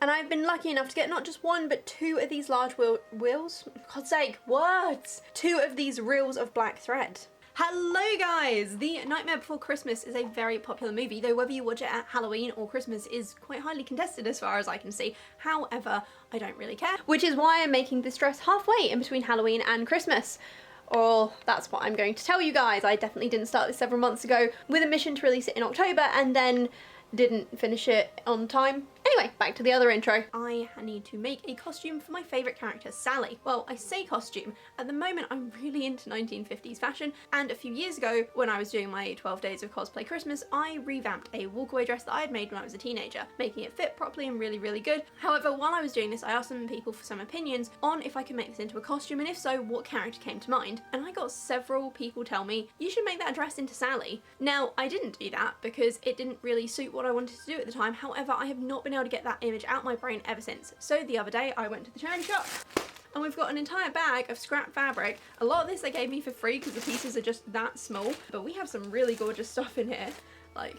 And I've been lucky enough to get not just one, but two of these large wheels. For God's sake, words! Two of these reels of black thread. Hello guys! The Nightmare Before Christmas is a very popular movie, though whether you watch it at Halloween or Christmas is quite highly contested as far as I can see. However, I don't really care. Which is why I'm making this dress halfway in between Halloween and Christmas. Or that's what I'm going to tell you guys. I definitely didn't start this several months ago with a mission to release it in October and then didn't finish it on time. Anyway, back to the other intro. I need to make a costume for my favourite character, Sally. Well, I say costume. At the moment, I'm really into 1950s fashion, and a few years ago, when I was doing my 12 days of cosplay Christmas, I revamped a walkaway dress that I had made when I was a teenager, making it fit properly and really, really good. However, while I was doing this, I asked some people for some opinions on if I could make this into a costume, and if so, what character came to mind. And I got several people tell me, you should make that dress into Sally. Now, I didn't do that because it didn't really suit what I wanted to do at the time. However, I have not been able to get that image out my brain ever since. So the other day I went to the charity shop and we've got an entire bag of scrap fabric. A lot of this they gave me for free because the pieces are just that small, but we have some really gorgeous stuff in here, like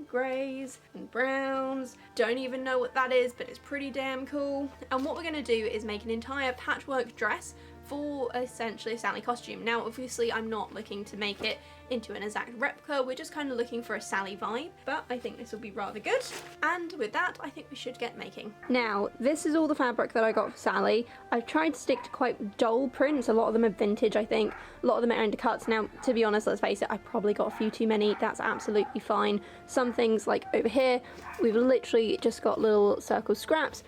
greys and browns. Don't even know what that is, but it's pretty damn cool. And what we're going to do is make an entire patchwork dress for essentially a Sally costume. Now obviously I'm not looking to make it into an exact replica, we're just kind of looking for a Sally vibe, but I think this will be rather good. And with that, I think we should get making. Now, this is all the fabric that I got for Sally. I've tried to stick to quite dull prints. A lot of them are vintage, I think. A lot of them are undercuts. Now, to be honest, let's face it, I probably got a few too many. That's absolutely fine. Some things, like over here, we've literally just got little circle scraps.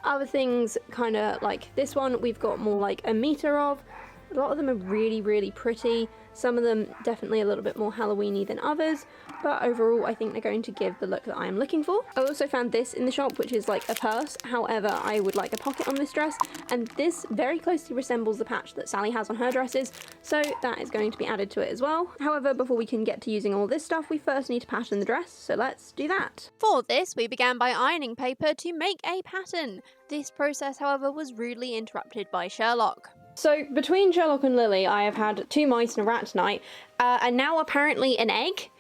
Other things, kind of like this one, we've got more like a meter of. A lot of them are really, really pretty. Some of them definitely a little bit more Halloween-y than others, but overall I think they're going to give the look that I am looking for. I also found this in the shop, which is like a purse. However, I would like a pocket on this dress, and this very closely resembles the patch that Sally has on her dresses, so that is going to be added to it as well. However, before we can get to using all this stuff, we first need to pattern the dress, so let's do that. For this, we began by ironing paper to make a pattern. This process, however, was rudely interrupted by Sherlock. So between Sherlock and Lily, I have had 2 mice and a rat tonight, and now apparently an egg.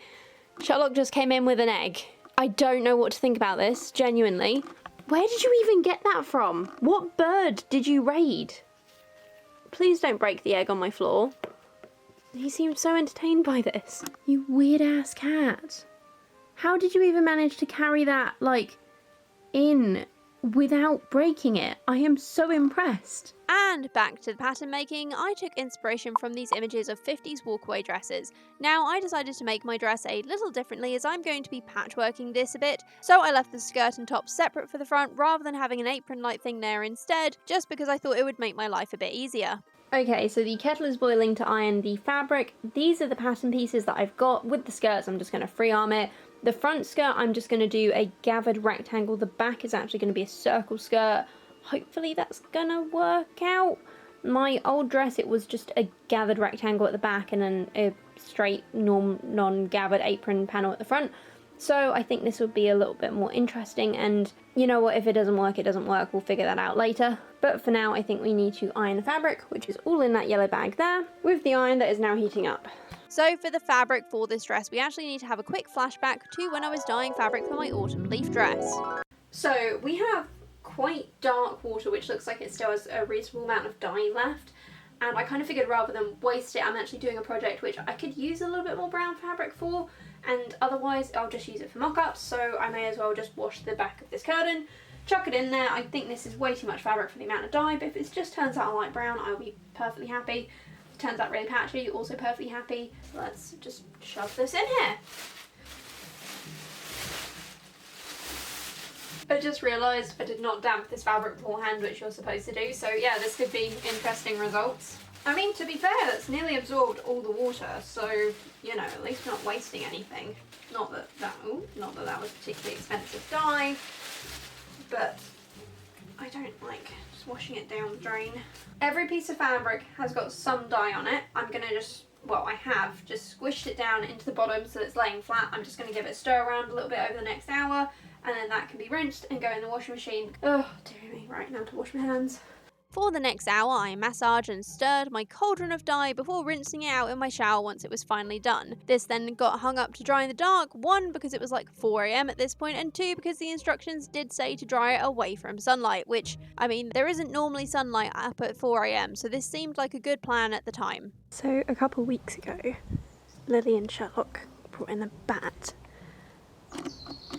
Sherlock just came in with an egg. I don't know what to think about this, genuinely. Where did you even get that from? What bird did you raid? Please don't break the egg on my floor. He seemed so entertained by this. You weird-ass cat. How did you even manage to carry that, like, in without breaking it? I am so impressed. And back to the pattern making, I took inspiration from these images of 50s walkaway dresses. Now I decided to make my dress a little differently as I'm going to be patchworking this a bit, so I left the skirt and top separate for the front rather than having an apron-like thing there instead, just because I thought it would make my life a bit easier. Okay, so the kettle is boiling to iron the fabric. These are the pattern pieces that I've got. With the skirts, I'm just going to free arm it. The front skirt, I'm just going to do a gathered rectangle. The back is actually going to be a circle skirt. Hopefully that's going to work out. My old dress, it was just a gathered rectangle at the back and then a straight, non-gathered apron panel at the front. So I think this would be a little bit more interesting, and you know what, if it doesn't work, it doesn't work. We'll figure that out later. But for now, I think we need to iron the fabric, which is all in that yellow bag there, with the iron that is now heating up. So for the fabric for this dress, we actually need to have a quick flashback to when I was dyeing fabric for my autumn leaf dress. So we have quite dark water, which looks like it still has a reasonable amount of dye left. And I kind of figured rather than waste it, I'm actually doing a project which I could use a little bit more brown fabric for, and otherwise I'll just use it for mock-ups, so I may as well just wash the back of this curtain, chuck it in there. I think this is way too much fabric for the amount of dye, but if it just turns out a light brown, I'll be perfectly happy. If it turns out really patchy, also perfectly happy. Let's just shove this in here. I just realised I did not damp this fabric beforehand, which you're supposed to do, so yeah, this could be interesting results. I mean, to be fair, that's nearly absorbed all the water, so, you know, at least we're not wasting anything. Not that that was particularly expensive dye, but I don't like just washing it down the drain. Every piece of fabric has got some dye on it. I'm gonna just, well, I have just squished it down into the bottom so it's laying flat. I'm just gonna give it a stir around a little bit over the next hour, and then that can be rinsed and go in the washing machine. Oh, dear me, right, now to wash my hands. For the next hour, I massaged and stirred my cauldron of dye before rinsing it out in my shower once it was finally done. This then got hung up to dry in the dark, 1 because it was like 4 AM at this point, and 2 because the instructions did say to dry it away from sunlight, which, I mean, there isn't normally sunlight up at 4 AM, so this seemed like a good plan at the time. So a couple weeks ago, Lily and Sherlock brought in a bat,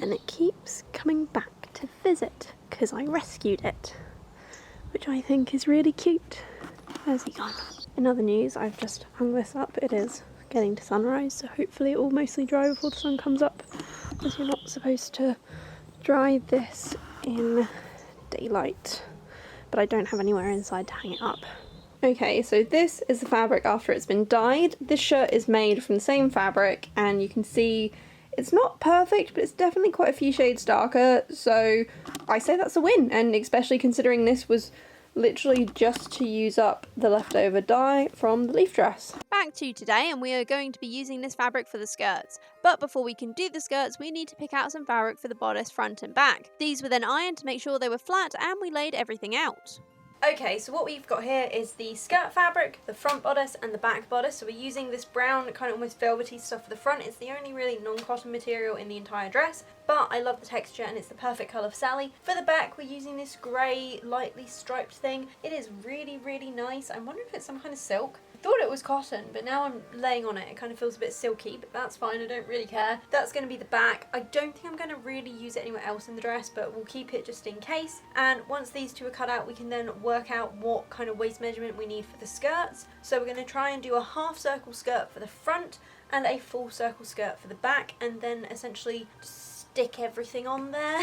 and it keeps coming back to visit because I rescued it, which I think is really cute. Where's he gone? In other news, I've just hung this up. It is getting to sunrise, so hopefully it will mostly dry before the sun comes up, because you're not supposed to dry this in daylight, but I don't have anywhere inside to hang it up. Okay, so this is the fabric after it's been dyed. This shirt is made from the same fabric, and you can see it's not perfect, but it's definitely quite a few shades darker, so I say that's a win, and especially considering this was literally just to use up the leftover dye from the leaf dress. Back to today, and we are going to be using this fabric for the skirts. But before we can do the skirts, we need to pick out some fabric for the bodice front and back. These were then ironed to make sure they were flat, and we laid everything out. Okay, so what we've got here is the skirt fabric, the front bodice and the back bodice. So we're using this brown kind of almost velvety stuff for the front. It's the only really non-cotton material in the entire dress, but I love the texture and it's the perfect colour for Sally. For the back, we're using this grey, lightly striped thing. It is really, really nice. I'm wondering if it's some kind of silk. I thought it was cotton, but now I'm laying on it, it kind of feels a bit silky, but that's fine, I don't really care. That's going to be the back. I don't think I'm going to really use it anywhere else in the dress, but we'll keep it just in case. And once these two are cut out, we can then work out what kind of waist measurement we need for the skirts. So we're going to try and do a half circle skirt for the front and a full circle skirt for the back, and then essentially just stick everything on there.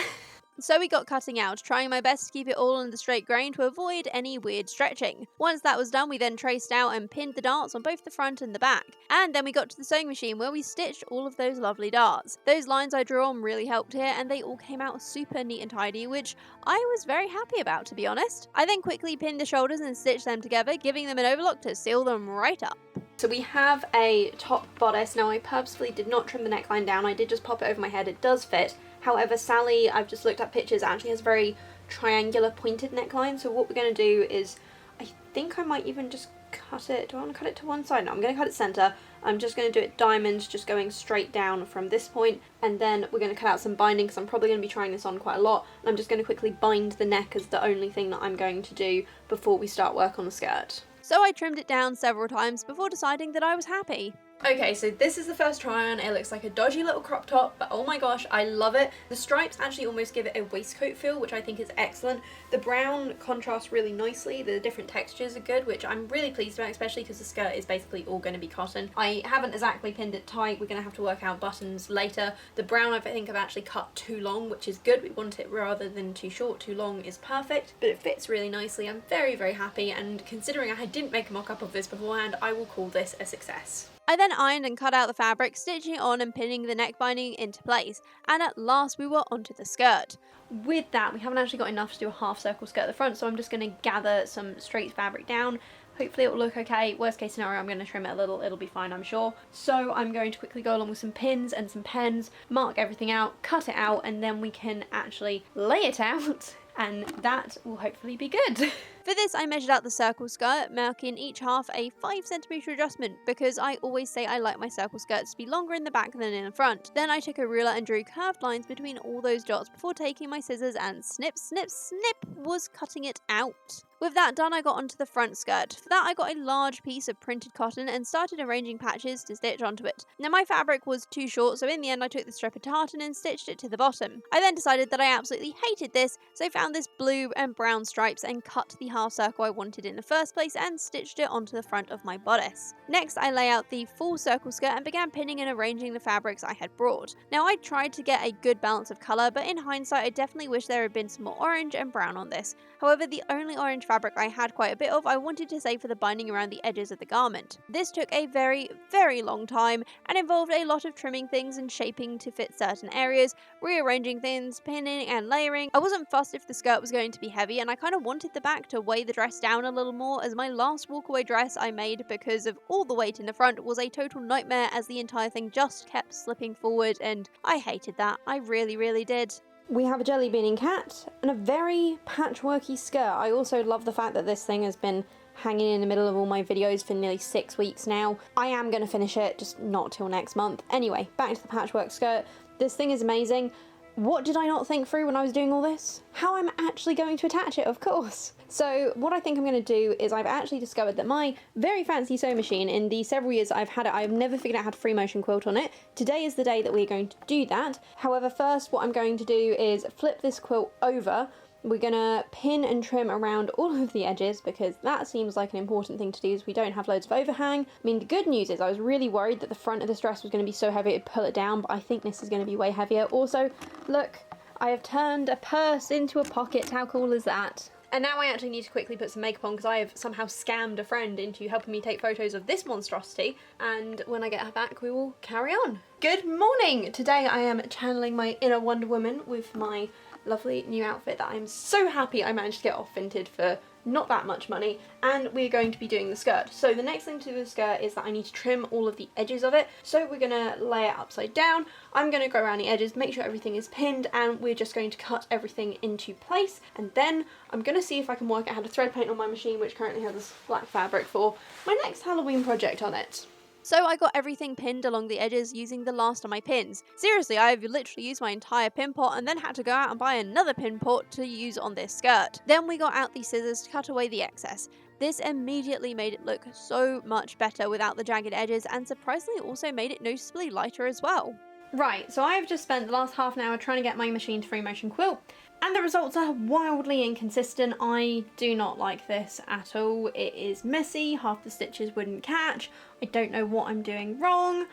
So we got cutting out, trying my best to keep it all in the straight grain to avoid any weird stretching. Once that was done, we then traced out and pinned the darts on both the front and the back. And then we got to the sewing machine where we stitched all of those lovely darts. Those lines I drew on really helped here, and they all came out super neat and tidy, which I was very happy about, to be honest. I then quickly pinned the shoulders and stitched them together, giving them an overlock to seal them right up. So we have a top bodice. Now I purposefully did not trim the neckline down, I did just pop it over my head, it does fit. However, Sally, I've just looked at pictures, actually has a very triangular pointed neckline, so what we're going to do is, I think I might even just cut it, do I want to cut it to one side? No, I'm going to cut it centre. I'm just going to do it diamonds, just going straight down from this point, and then we're going to cut out some binding because I'm probably going to be trying this on quite a lot, and I'm just going to quickly bind the neck as the only thing that I'm going to do before we start work on the skirt. So I trimmed it down several times before deciding that I was happy. Okay, so this is the first try on. It looks like a dodgy little crop top, but oh my gosh, I love it. The stripes actually almost give it a waistcoat feel, which I think is excellent. The brown contrasts really nicely. The different textures are good, which I'm really pleased about, especially because the skirt is basically all going to be cotton. I haven't exactly pinned it tight. We're going to have to work out buttons later. The brown I think I've actually cut too long, which is good. We want it rather than too short. Too long is perfect, but it fits really nicely. I'm very, very happy, and considering I didn't make a mock-up of this beforehand, I will call this a success. I then ironed and cut out the fabric, stitching it on and pinning the neck binding into place, and at last we were onto the skirt. With that, we haven't actually got enough to do a half circle skirt at the front, so I'm just going to gather some straight fabric down. Hopefully it will look okay. Worst case scenario, I'm going to trim it a little, it'll be fine, I'm sure. So I'm going to quickly go along with some pins and some pens, mark everything out, cut it out, and then we can actually lay it out, and that will hopefully be good. For this, I measured out the circle skirt, marking each half a 5cm adjustment, because I always say I like my circle skirts to be longer in the back than in the front. Then I took a ruler and drew curved lines between all those dots before taking my scissors and snip, snip, snip was cutting it out. With that done, I got onto the front skirt. For that, I got a large piece of printed cotton and started arranging patches to stitch onto it. Now my fabric was too short, so in the end I took the strip of tartan and stitched it to the bottom. I then decided that I absolutely hated this, so I found this blue and brown stripes and cut the half circle I wanted in the first place and stitched it onto the front of my bodice. Next, I lay out the full circle skirt and began pinning and arranging the fabrics I had brought. Now I tried to get a good balance of colour, but in hindsight I definitely wish there had been some more orange and brown on this. However, the only orange fabric I had quite a bit of I wanted to save for the binding around the edges of the garment. This took a very, very long time and involved a lot of trimming things and shaping to fit certain areas, rearranging things, pinning and layering. I wasn't fussed if the skirt was going to be heavy, and I kind of wanted the back to weigh the dress down a little more, as my last walkaway dress I made because of all the weight in the front was a total nightmare, as the entire thing just kept slipping forward, and I hated that. I really, really did. We have a jelly beaning cat and a very patchworky skirt. I also love the fact that this thing has been hanging in the middle of all my videos for nearly 6 weeks now. I am going to finish it, just not till next month. Anyway, back to the patchwork skirt. This thing is amazing. What did I not think through when I was doing all this? How I'm actually going to attach it, of course. So what I think I'm going to do is I've actually discovered that my very fancy sewing machine, in the several years that I've had it, I've never figured out how to free motion quilt on it. Today is the day that we're going to do that. However, first what I'm going to do is flip this quilt over. We're gonna pin and trim around all of the edges because that seems like an important thing to do so we don't have loads of overhang. I mean, the good news is I was really worried that the front of this dress was gonna be so heavy it'd pull it down, but I think this is gonna be way heavier. Also, look, I have turned a purse into a pocket. How cool is that? And now I actually need to quickly put some makeup on because I have somehow scammed a friend into helping me take photos of this monstrosity, and when I get her back we will carry on. Good morning! Today I am channeling my inner Wonder Woman with my lovely new outfit that I'm so happy I managed to get off Vinted for not that much money, and we're going to be doing the skirt. So the next thing to do with the skirt is that I need to trim all of the edges of it. So we're gonna lay it upside down. I'm gonna go around the edges, make sure everything is pinned, and we're just going to cut everything into place. And then I'm gonna see if I can work out how to thread paint on my machine, which currently has this black fabric, for my next Halloween project on it. So I got everything pinned along the edges using the last of my pins. Seriously, I've literally used my entire pin pot and then had to go out and buy another pin pot to use on this skirt. Then we got out these scissors to cut away the excess. This immediately made it look so much better without the jagged edges, and surprisingly also made it noticeably lighter as well. Right, so I've just spent the last half an hour trying to get my machine to free motion quilt, and the results are wildly inconsistent. I do not like this at all. It is messy, half the stitches wouldn't catch, I don't know what I'm doing wrong.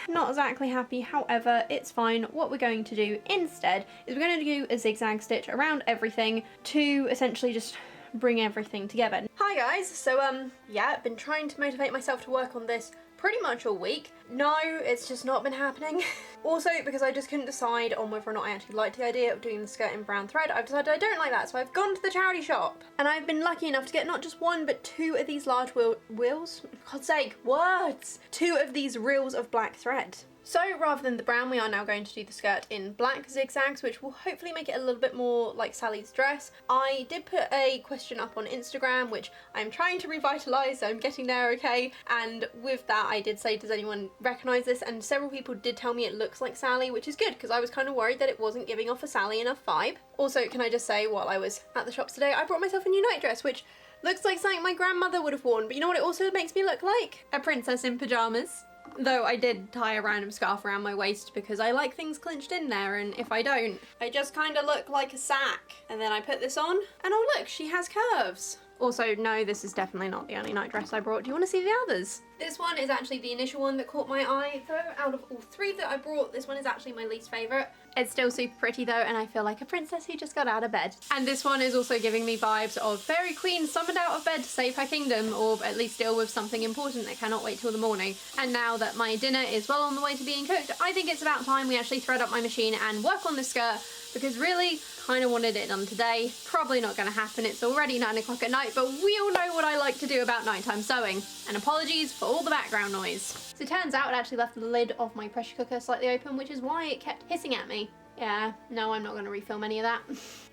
Not exactly happy, however, it's fine. What we're going to do instead is we're going to do a zigzag stitch around everything to essentially just bring everything together. Hi guys, so yeah, I've been trying to motivate myself to work on this pretty much all week. No, it's just not been happening. Also, because I just couldn't decide on whether or not I actually liked the idea of doing the skirt in brown thread, I've decided I don't like that, so I've gone to the charity shop. And I've been lucky enough to get not just one, but two of these large wheels? For God's sake, words! Two of these reels of black thread. So rather than the brown, we are now going to do the skirt in black zigzags, which will hopefully make it a little bit more like Sally's dress. I did put a question up on Instagram, which I'm trying to revitalise, so I'm getting there, okay? And with that, I did say, does anyone recognise this? And several people did tell me it looks like Sally, which is good, because I was kind of worried that it wasn't giving off a Sally enough vibe. Also, can I just say, while I was at the shops today, I brought myself a new night dress, which looks like something my grandmother would have worn, but you know what it also makes me look like? A princess in pyjamas. Though I did tie a random scarf around my waist because I like things clinched in there, and if I don't, I just kind of look like a sack. And then I put this on, and oh look, she has curves. Also, no, this is definitely not the only night dress I brought. Do you want to see the others? This one is actually the initial one that caught my eye, though out of all three that I brought, this one is actually my least favourite. It's still super pretty though, and I feel like a princess who just got out of bed. And this one is also giving me vibes of Fairy Queen summoned out of bed to save her kingdom, or at least deal with something important that cannot wait till the morning. And now that my dinner is well on the way to being cooked, I think it's about time we actually thread up my machine and work on this skirt, because really, kind of wanted it done today. Probably not going to happen, it's already 9 o'clock at night, but we all know what I like to do about nighttime sewing. And apologies for all the background noise. So it turns out it actually left the lid of my pressure cooker slightly open, which is why it kept hissing at me. Yeah, no, I'm not going to refilm any of that.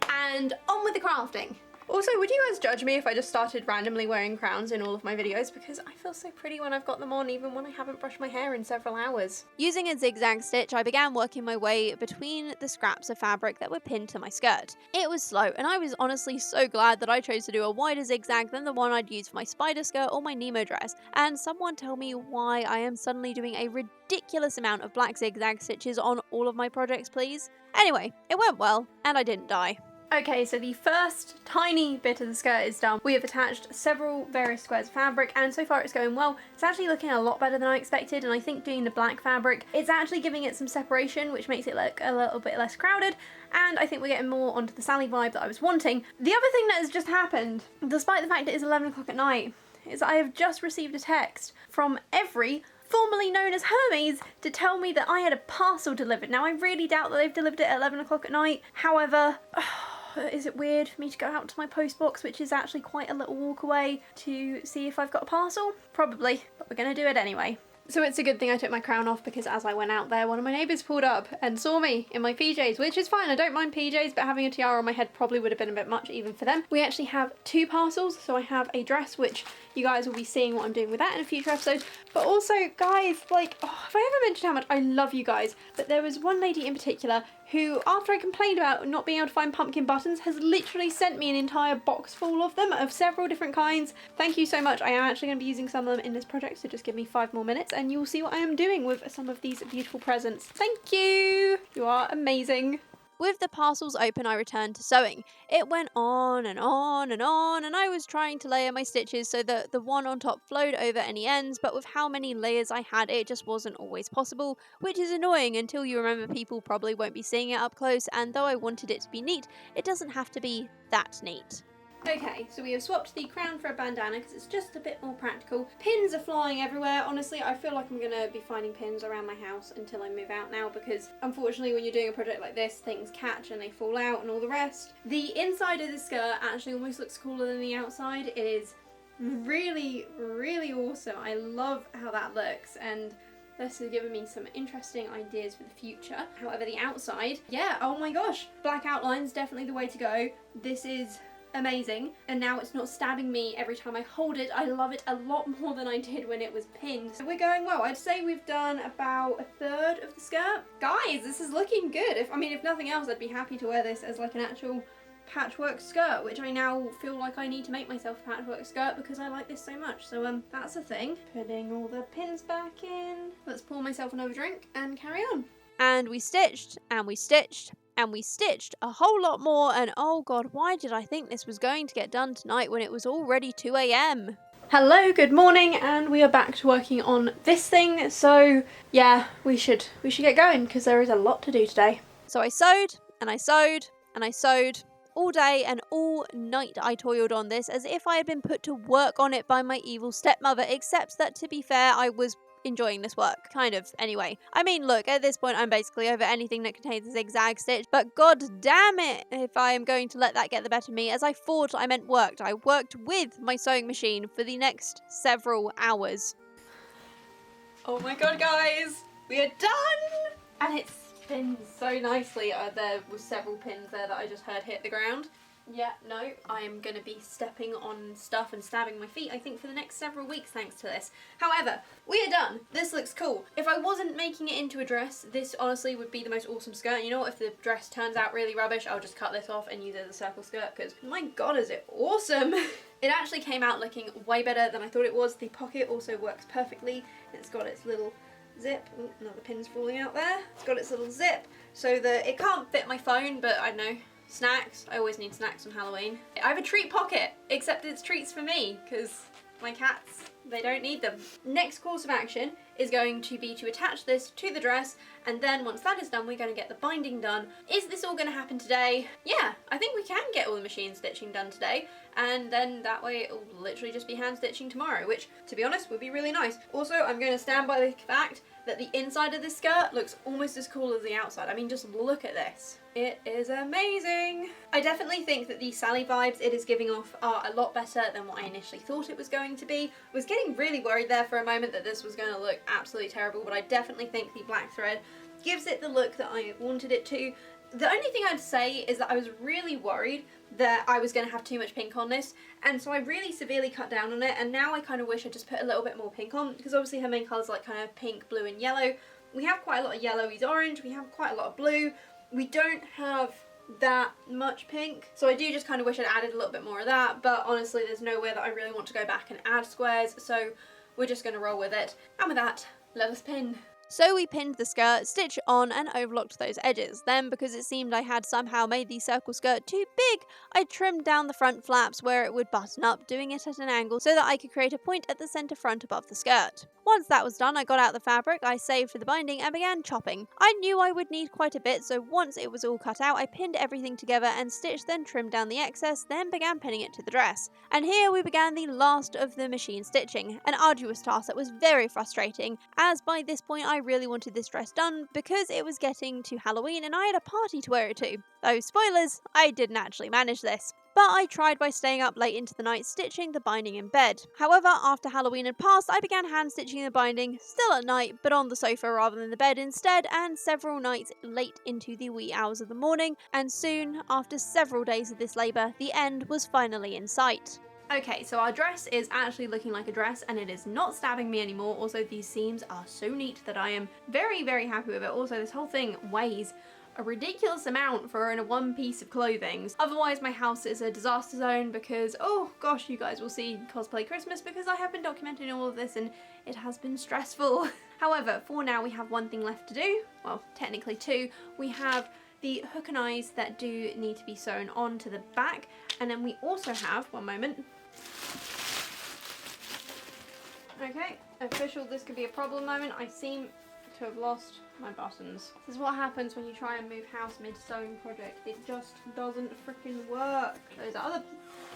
And on with the crafting. Also, would you guys judge me if I just started randomly wearing crowns in all of my videos? Because I feel so pretty when I've got them on, even when I haven't brushed my hair in several hours. Using a zigzag stitch, I began working my way between the scraps of fabric that were pinned to my skirt. It was slow, and I was honestly so glad that I chose to do a wider zigzag than the one I'd used for my spider skirt or my Nemo dress. And someone tell me why I am suddenly doing a ridiculous amount of black zigzag stitches on all of my projects, please. Anyway, it went well, and I didn't die. Okay, so the first tiny bit of the skirt is done. We have attached several various squares of fabric, and so far it's going well. It's actually looking a lot better than I expected, and I think doing the black fabric, it's actually giving it some separation, which makes it look a little bit less crowded, and I think we're getting more onto the Sally vibe that I was wanting. The other thing that has just happened, despite the fact it is 11 o'clock at night, is I have just received a text from Every, formerly known as Hermes, to tell me that I had a parcel delivered. Now, I really doubt that they've delivered it at 11 o'clock at night. However, is it weird for me to go out to my post box, which is actually quite a little walk away, to see if I've got a parcel? Probably, but we're going to do it anyway. So it's a good thing I took my crown off, because as I went out there, one of my neighbours pulled up and saw me in my PJs, which is fine. I don't mind PJs, but having a tiara on my head probably would have been a bit much even for them. We actually have 2 parcels. So I have a dress, which you guys will be seeing what I'm doing with that in a future episode. But also, guys, like, oh, have I ever mentioned how much I love you guys? But there was one lady in particular who, after I complained about not being able to find pumpkin buttons, has literally sent me an entire box full of them, of several different kinds. Thank you so much. I am actually going to be using some of them in this project, so just give me 5 more minutes and you'll see what I am doing with some of these beautiful presents. Thank you! You are amazing. With the parcels open, I returned to sewing. It went on and on and on, and I was trying to layer my stitches so that the one on top flowed over any ends, but with how many layers I had, it just wasn't always possible, which is annoying until you remember people probably won't be seeing it up close, and though I wanted it to be neat, it doesn't have to be that neat. Okay, so we have swapped the crown for a bandana because it's just a bit more practical. Pins are flying everywhere. Honestly, I feel like I'm going to be finding pins around my house until I move out now, because unfortunately when you're doing a project like this, things catch and they fall out and all the rest. The inside of the skirt actually almost looks cooler than the outside. It is really, really awesome. I love how that looks, and this has given me some interesting ideas for the future. However, the outside, yeah, oh my gosh, black outline's definitely the way to go. This is amazing, and now it's not stabbing me every time I hold it. I love it a lot more than I did when it was pinned. So we're going well. I'd say we've done about 1/3 of the skirt. Guys, this is looking good. If nothing else, I'd be happy to wear this as like an actual patchwork skirt, which I now feel like I need to make myself a patchwork skirt because I like this so much. So that's a thing. Putting all the pins back in. Let's pour myself another drink and carry on. And we stitched, and we stitched, and we stitched a whole lot more, and oh god, why did I think this was going to get done tonight when it was already 2 AM? Hello, good morning, and we are back to working on this thing. So yeah, we should get going because there is a lot to do today. So I sewed and I sewed and I sewed all day and all night. I toiled on this as if I had been put to work on it by my evil stepmother, except that, to be fair, I was enjoying this work, kind of, anyway. I mean, look, at this point I'm basically over anything that contains a zigzag stitch, but god damn it if I am going to let that get the better of me. As I thought I meant worked. I worked with my sewing machine for the next several hours. Oh my god, guys, we are done! And it spins so nicely. There were several pins there that I just heard hit the ground. Yeah, no, I'm going to be stepping on stuff and stabbing my feet, I think, for the next several weeks thanks to this. However, we are done. This looks cool. If I wasn't making it into a dress, this honestly would be the most awesome skirt. You know what, if the dress turns out really rubbish, I'll just cut this off and use it as a circle skirt, because my god, is it awesome! It actually came out looking way better than I thought it was. The pocket also works perfectly. It's got its little zip. Ooh, another pin's falling out there. It's got its little zip so that it can't fit my phone, but I don't know. Snacks. I always need snacks on Halloween. I have a treat pocket, except it's treats for me, because my cats, they don't need them. Next course of action is going to be to attach this to the dress, and then once that is done, we're going to get the binding done. Is this all going to happen today? Yeah, I think we can get all the machine stitching done today, and then that way it'll literally just be hand stitching tomorrow, which, to be honest, would be really nice. Also, I'm going to stand by the fact that the inside of this skirt looks almost as cool as the outside. I mean, just look at this. It is amazing. I definitely think that the Sally vibes it is giving off are a lot better than what I initially thought it was going to be. I was getting really worried there for a moment that this was going to look absolutely terrible, but I definitely think the black thread gives it the look that I wanted it to. The only thing I'd say is that I was really worried that I was going to have too much pink on this, and so I really severely cut down on it, and now I kind of wish I just put a little bit more pink on, because obviously her main colours like kind of pink, blue and yellow. We have quite a lot of yellowies orange, we have quite a lot of blue. We don't have that much pink, so I do just kind of wish I'd added a little bit more of that, but honestly there's nowhere that I really want to go back and add squares, so we're just going to roll with it. And with that, let us pin. So we pinned the skirt, stitched on and overlocked those edges. Then, because it seemed I had somehow made the circle skirt too big, I trimmed down the front flaps where it would button up, doing it at an angle so that I could create a point at the centre front above the skirt. Once that was done, I got out the fabric, I saved for the binding and began chopping. I knew I would need quite a bit, so once it was all cut out, I pinned everything together and stitched, then trimmed down the excess, then began pinning it to the dress. And here we began the last of the machine stitching, an arduous task that was very frustrating, as by this point I really wanted this dress done because it was getting to Halloween and I had a party to wear it to. Though, spoilers, I didn't actually manage this. But I tried by staying up late into the night stitching the binding in bed. However, after Halloween had passed, I began hand stitching the binding, still at night, but on the sofa rather than the bed instead, and several nights late into the wee hours of the morning, and soon, after several days of this labour, the end was finally in sight. Okay, so our dress is actually looking like a dress and it is not stabbing me anymore. Also, these seams are so neat that I am very, very happy with it. Also, this whole thing weighs a ridiculous amount for in a one piece of clothing. Otherwise, my house is a disaster zone because, oh gosh, you guys will see cosplay Christmas because I have been documenting all of this and it has been stressful. However, for now we have one thing left to do. Well, technically two. We have the hook and eyes that do need to be sewn onto the back, and then we also have, one moment. Okay, official this could be a problem moment. I seem to have lost my buttons. This is what happens when you try and move house mid-sewing project. It just doesn't freaking work. Those other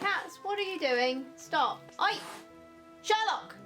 cats, what are you doing? Stop. Oi! Sherlock!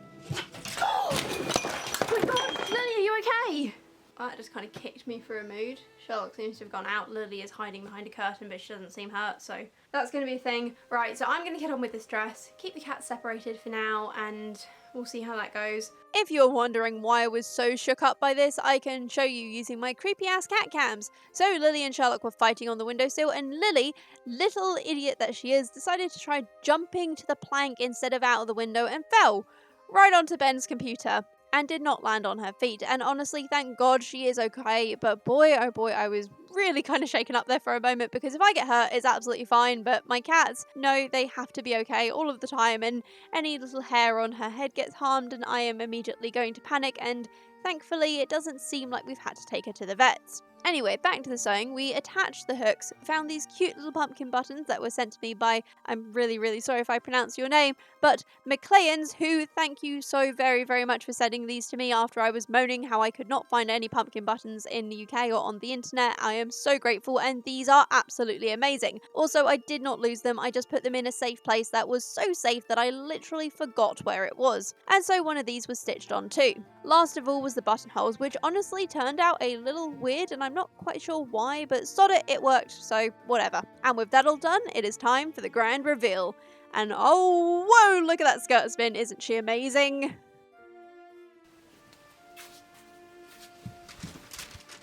Oh my god, Lily, are you okay? That just kind of kicked me for a mood. Sherlock seems to have gone out. Lily is hiding behind a curtain, but she doesn't seem hurt, so that's going to be a thing. Right, so I'm going to get on with this dress, keep the cats separated for now, and we'll see how that goes. If you're wondering why I was so shook up by this, I can show you using my creepy ass cat cams. So Lily and Sherlock were fighting on the windowsill, and Lily, little idiot that she is, decided to try jumping to the plank instead of out of the window and fell right onto Ben's computer and did not land on her feet. And honestly, thank God she is okay, but boy oh boy, I was really kind of shaken up there for a moment because if I get hurt, it's absolutely fine, but my cats, no, they have to be okay all of the time, and any little hair on her head gets harmed and I am immediately going to panic, and thankfully it doesn't seem like we've had to take her to the vets. Anyway, back to the sewing. We attached the hooks, found these cute little pumpkin buttons that were sent to me by, I'm really, really sorry if I pronounce your name, but McLeans, who, thank you so very, very much for sending these to me after I was moaning how I could not find any pumpkin buttons in the UK or on the internet. I am so grateful, and these are absolutely amazing. Also, I did not lose them, I just put them in a safe place that was so safe that I literally forgot where it was. And so one of these was stitched on too. Last of all was the buttonholes, which honestly turned out a little weird, and I'm not quite sure why, but sod it worked, so whatever. And with that all done, it is time for the grand reveal. And oh, whoa, look at that skirt spin, isn't she amazing?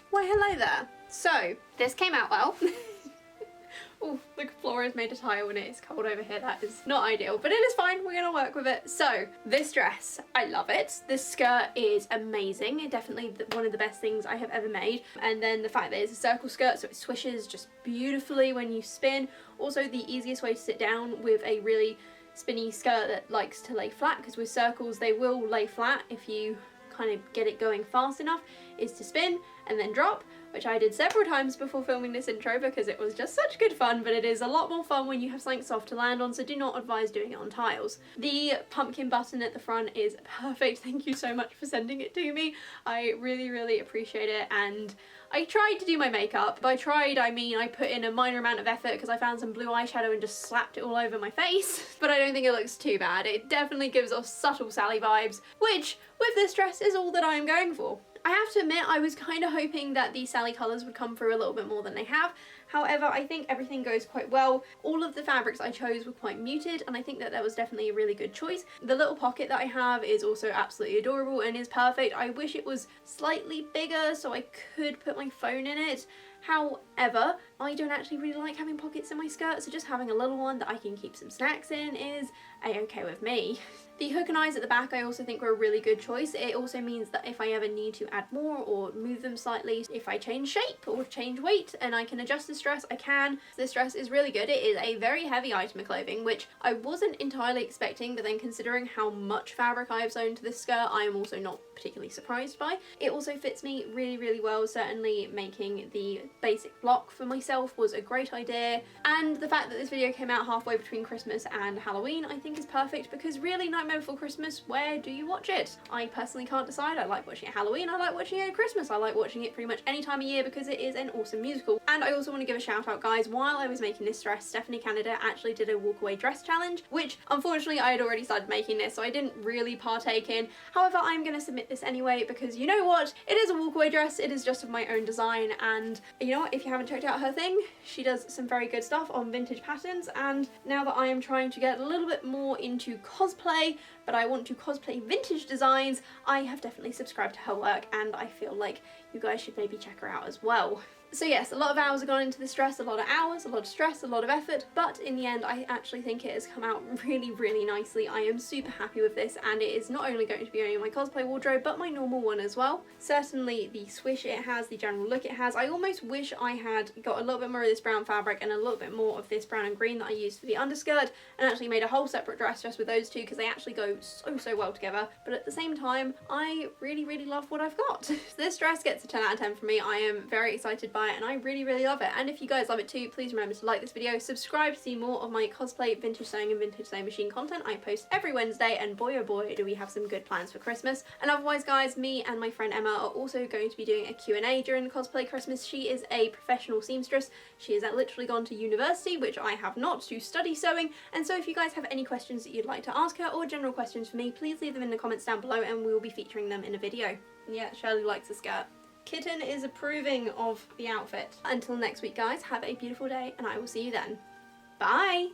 Why, hello there. So, this came out well. Oh, the floor is made of tile when it is cold over here. That is not ideal, but it is fine. We're gonna work with it. So, this dress, I love it. This skirt is amazing. Definitely one of the best things I have ever made. And then the fact that it's a circle skirt, so it swishes just beautifully when you spin. Also, the easiest way to sit down with a really spinny skirt that likes to lay flat, because with circles, they will lay flat if you kind of get it going fast enough, is to spin and then drop, which I did several times before filming this intro because it was just such good fun, but it is a lot more fun when you have something soft to land on, so do not advise doing it on tiles. The pumpkin button at the front is perfect. Thank you so much for sending it to me. I really, really appreciate it, and I tried to do my makeup. By tried, I mean I put in a minor amount of effort because I found some blue eyeshadow and just slapped it all over my face, but I don't think it looks too bad. It definitely gives off subtle Sally vibes, which with this dress is all that I am going for. I have to admit, I was kind of hoping that the Sally colours would come through a little bit more than they have. However, I think everything goes quite well. All of the fabrics I chose were quite muted, and I think that was definitely a really good choice. The little pocket that I have is also absolutely adorable and is perfect. I wish it was slightly bigger so I could put my phone in it. However, I don't actually really like having pockets in my skirt, so just having a little one that I can keep some snacks in is a-okay with me. The hook and eyes at the back I also think were a really good choice. It also means that if I ever need to add more or move them slightly, if I change shape or change weight and I can adjust this dress, I can. This dress is really good. It is a very heavy item of clothing, which I wasn't entirely expecting, but then considering how much fabric I have sewn to this skirt, I am also not particularly surprised by. It also fits me really, really well, certainly making the basic block for my myself was a great idea, and the fact that this video came out halfway between Christmas and Halloween I think is perfect, because really, Nightmare Before Christmas, where do you watch it? I personally can't decide. I like watching it at Halloween, I like watching it at Christmas, I like watching it pretty much any time of year because it is an awesome musical. And I also want to give a shout out, guys, while I was making this dress, Stephanie Canada actually did a walkaway dress challenge, which unfortunately I had already started making this, so I didn't really partake in. However, I'm going to submit this anyway because you know what? It is a walkaway dress, it is just of my own design, and you know what? If you haven't checked out her thing, she does some very good stuff on vintage patterns, and now that I am trying to get a little bit more into cosplay, but I want to cosplay vintage designs, I have definitely subscribed to her work, and I feel like you guys should maybe check her out as well. So yes, a lot of hours have gone into this dress, a lot of hours, a lot of stress, a lot of effort, but in the end I actually think it has come out really, really nicely. I am super happy with this, and it is not only going to be only my cosplay wardrobe, but my normal one as well. Certainly the swish it has, the general look it has. I almost wish I had got a little bit more of this brown fabric and a little bit more of this brown and green that I used for the underskirt, and actually made a whole separate dress just with those two, because they actually go so well together. But at the same time, I really, really love what I've got. So this dress gets a 10 out of 10 from me. I am very excited by it, and I really, really love it. And if you guys love it too, please remember to like this video, subscribe to see more of my cosplay, vintage sewing and vintage sewing machine content. I post every Wednesday, and boy oh boy do we have some good plans for Christmas. And otherwise, guys, me and my friend Emma are also going to be doing a Q&A during the cosplay Christmas. She is a professional seamstress. She has literally gone to university, which I have not, to study sewing, and so if you guys have any questions that you'd like to ask her, or general questions for me, please leave them in the comments down below and we will be featuring them in a video. Yeah, Shirley likes the skirt. Kitten is approving of the outfit. Until next week, guys, have a beautiful day, and I will see you then. Bye!